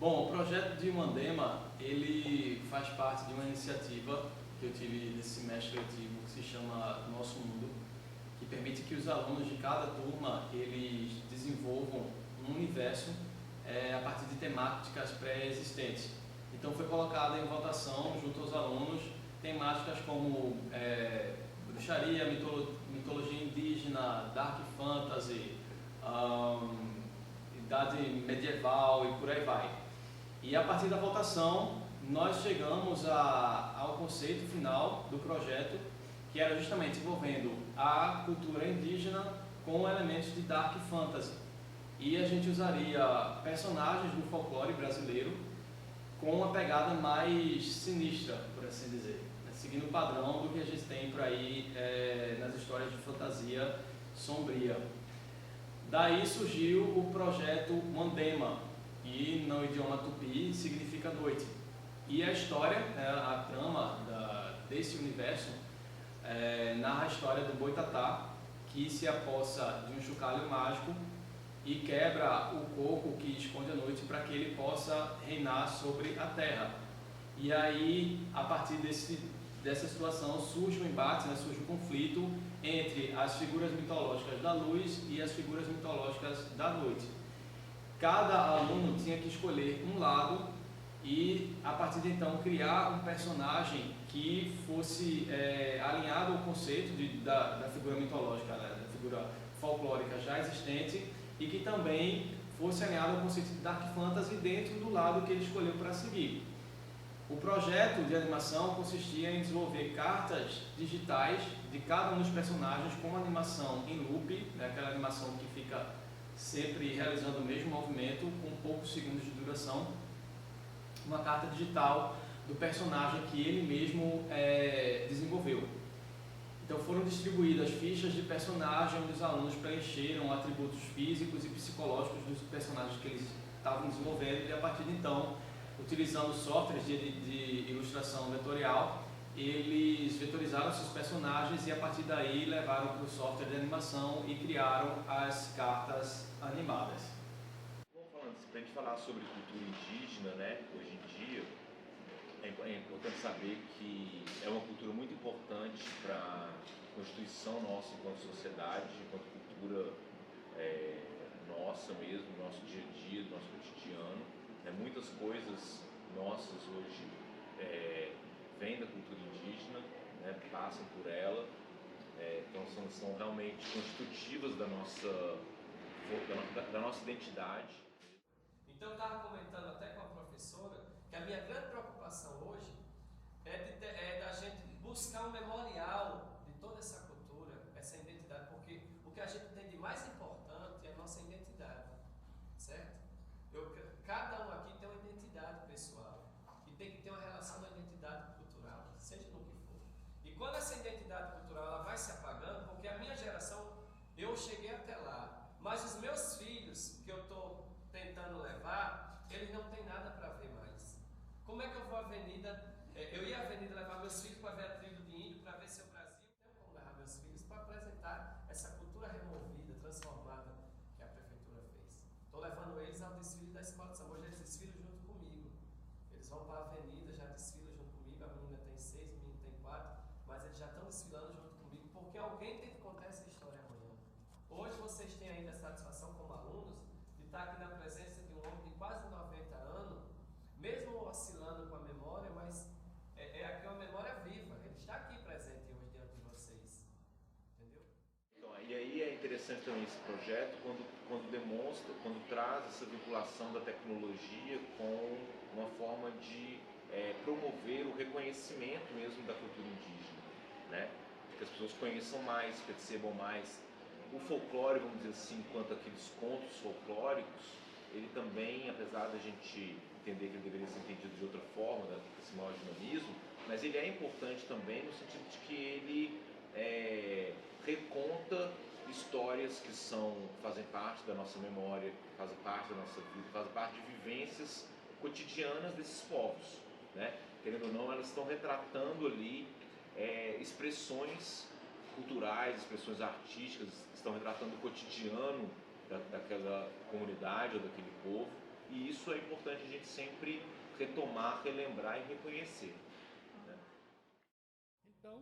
Bom, o projeto de Mandema, ele faz parte de uma iniciativa que eu tive nesse semestre letivo, que se chama Nosso Mundo, que permite que os alunos de cada turma, eles desenvolvam um universo a partir de temáticas pré-existentes. Então foi colocada em votação junto aos alunos temáticas como bruxaria, mitologia indígena, dark fantasy, idade medieval e por aí vai. E a partir da votação, nós chegamos ao conceito final do projeto, que era justamente envolvendo a cultura indígena com elementos de dark fantasy. E a gente usaria personagens do folclore brasileiro com uma pegada mais sinistra, por assim dizer, né? Seguindo o padrão do que a gente tem por aí nas histórias de fantasia sombria. Daí surgiu o projeto Mandema, que no idioma tupi significa noite. E a história, a trama desse universo, narra a história do Boitatá, que se apossa de um chocalho mágico e quebra o coco que esconde a noite para que ele possa reinar sobre a terra. E aí, a partir dessa situação, surge um embate, surge um conflito entre as figuras mitológicas da luz e as figuras mitológicas da noite. Cada aluno tinha que escolher um lado e, a partir de então, criar um personagem que fosse alinhado ao conceito da figura mitológica, né, da figura folclórica já existente, e que também fosse alinhado ao conceito de Dark Fantasy dentro do lado que ele escolheu para seguir. O projeto de animação consistia em desenvolver cartas digitais de cada um dos personagens com uma animação em loop, né, aquela animação que fica sempre realizando o mesmo movimento com poucos segundos de duração, uma carta digital do personagem que ele mesmo desenvolveu. Então foram distribuídas fichas de personagem onde os alunos preencheram atributos físicos e psicológicos dos personagens que eles estavam desenvolvendo e, a partir de então, utilizando softwares de ilustração vetorial, eles vetorizaram seus personagens e, a partir daí, levaram para o software de animação e criaram as cartas animadas. Bom, falando, para a gente falar sobre cultura indígena, né, hoje em dia, é importante saber que é uma cultura muito importante para a constituição nossa enquanto sociedade, enquanto cultura nossa mesmo, do nosso dia a dia, do nosso cotidiano. Muitas coisas nossas hoje vêm da cultura indígena, né, passam por ela, então são realmente constitutivas da nossa identidade. Então eu estava comentando até com a professora que a minha grande preocupação hoje é da gente buscar um memorial de toda essa cultura, essa identidade, porque o que a gente tem de mais importante é a nossa identidade, certo? Cada um aqui tem uma identidade pessoal e tem que ter uma relação com a identidade cultural, seja no que for. E quando essa identidade cultural ela vai se apagando, porque a minha geração, eu cheguei até lá, mas os meus filhos que eu estou tentando levar, eles não têm nada para ver mais. Como é que eu vou à avenida? Eu ia à avenida levar meus filhos para ver a tribo de índio, para ver seu Brasil. Não tenho como levar meus filhos para apresentar essa cultura removida, transformada que a prefeitura fez. Estou levando eles ao desfile da Escola de Samba. Hoje eles desfilam junto comigo. Eles vão para a avenida, já desfilam junto comigo. A menina tem 6, o menino tem 4, mas eles já estão desfilando junto comigo, porque alguém tem que contar essa história amanhã. Hoje vocês têm ainda a satisfação como alunos de estar aqui na presença de um homem de quase 90 anos, mesmo oscilando com a memória, mas aqui uma memória viva. Ele está aqui presente hoje diante de vocês. Entendeu? Então, e aí é interessante também esse projeto quando demonstra, quando traz essa vinculação da tecnologia com uma forma de promover o reconhecimento mesmo da cultura indígena, né? Que as pessoas conheçam mais, percebam mais o folclore, vamos dizer assim, quanto aqueles contos folclóricos. Ele também, apesar da gente entender que ele deveria ser entendido de outra forma, né, com esse maior dinamismo, mas ele é importante também no sentido de que ele reconta histórias que fazem parte da nossa memória, fazem parte da nossa vida, fazem parte de vivências cotidianas desses povos, né? Querendo ou não, elas estão retratando ali expressões culturais, expressões artísticas, estão retratando o cotidiano daquela comunidade ou daquele povo, e isso é importante a gente sempre retomar, relembrar e reconhecer. Né? Então,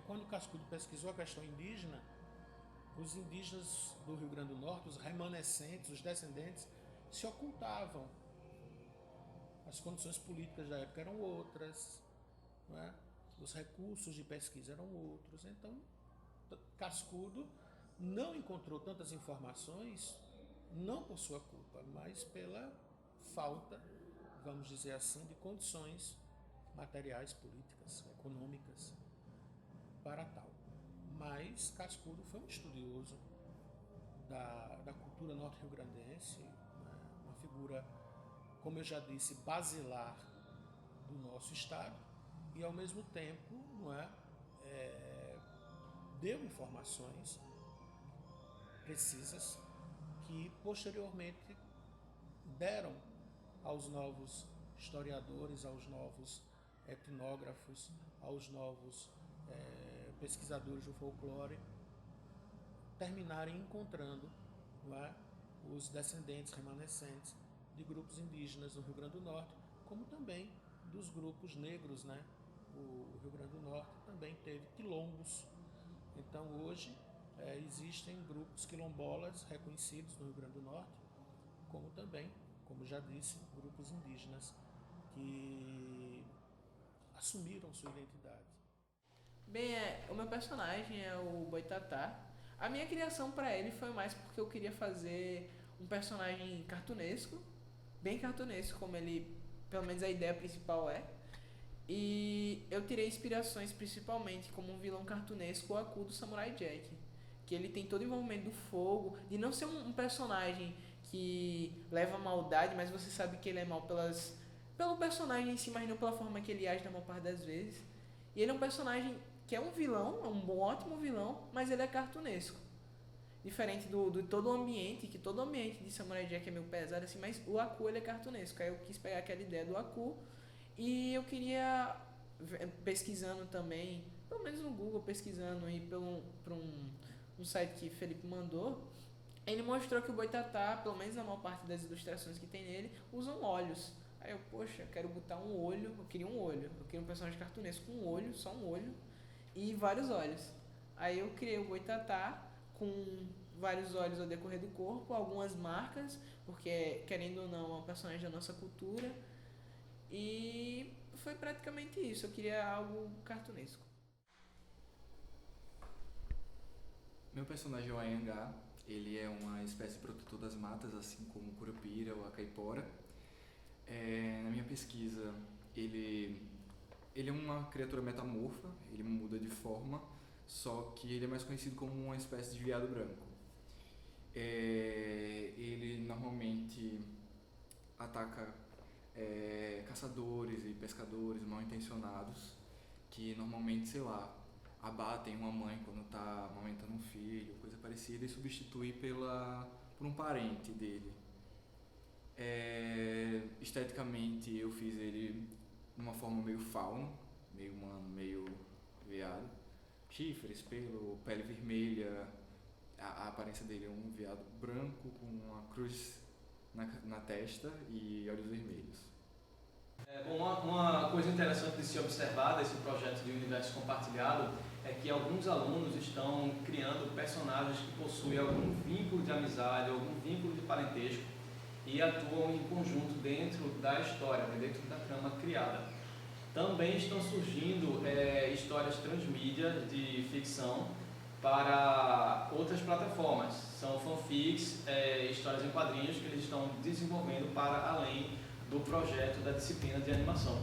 quando Cascudo pesquisou a questão indígena, os indígenas do Rio Grande do Norte, os remanescentes, os descendentes, se ocultavam. As condições políticas da época eram outras, não é? Os recursos de pesquisa eram outros. Então, Cascudo não encontrou tantas informações, não por sua culpa, mas pela falta, vamos dizer assim, de condições materiais, políticas, econômicas para tal. Mas Cascudo foi um estudioso da cultura norte-riograndense, né? Uma figura, como eu já disse, basilar do nosso estado e, ao mesmo tempo, não é, deu informações precisas que, posteriormente, deram aos novos historiadores, aos novos etnógrafos, aos novos pesquisadores do folclore, terminarem encontrando, não é, os descendentes remanescentes de grupos indígenas no Rio Grande do Norte, como também dos grupos negros, né? O Rio Grande do Norte também teve quilombos. Então hoje existem grupos quilombolas reconhecidos no Rio Grande do Norte, como também, como já disse, grupos indígenas que assumiram sua identidade. Bem, o meu personagem é o Boitatá. A minha criação para ele foi mais porque eu queria fazer um personagem cartunesco, bem cartunesco, como ele, pelo menos a ideia principal é. E eu tirei inspirações principalmente como um vilão cartunesco, o Aku do Samurai Jack, que ele tem todo o envolvimento do fogo, de não ser um personagem que leva maldade, mas você sabe que ele é mal pelo personagem em si, mas não pela forma que ele age na maior parte das vezes. E ele é um personagem que é um vilão, é um ótimo vilão, mas ele é cartunesco. Diferente do todo o ambiente, que todo o ambiente de Samurai Jack é meio pesado assim, mas o Aku ele é cartunesco. Aí eu quis pegar aquela ideia do Aku e eu queria, pesquisando também, pelo menos no Google, pesquisando aí por um site que Felipe mandou, ele mostrou que o Boitatá, pelo menos na maior parte das ilustrações que tem nele, usam olhos. Aí eu, poxa, eu quero botar um olho, eu queria um personagem cartunesco com um olho, só um olho, e vários olhos. Aí eu criei o Boitatá com vários olhos ao decorrer do corpo, algumas marcas, porque querendo ou não é um personagem da nossa cultura, e foi praticamente isso, eu queria algo cartunesco. Meu personagem é o Anhangá, ele é uma espécie protetor das matas, assim como o curupira ou a caipora. Na minha pesquisa, ele é uma criatura metamorfa, ele muda de forma, só que ele é mais conhecido como uma espécie de veado branco. Ele normalmente ataca caçadores e pescadores mal intencionados, que normalmente, sei lá, abatem uma mãe quando está amamentando um filho, coisa parecida, e substitui por um parente dele. Esteticamente eu fiz ele de uma forma meio fauno, meio humano, meio veado. Chifres, pelo, pele vermelha, a aparência dele é um veado branco com uma cruz na testa e olhos vermelhos. Uma coisa interessante de se observar desse projeto de universo compartilhado é que alguns alunos estão criando personagens que possuem algum vínculo de amizade, algum vínculo de parentesco e atuam em conjunto dentro da história, dentro da trama criada. Também estão surgindo histórias transmídia de ficção para outras plataformas. São fanfics, histórias em quadrinhos que eles estão desenvolvendo para além do projeto da disciplina de animação.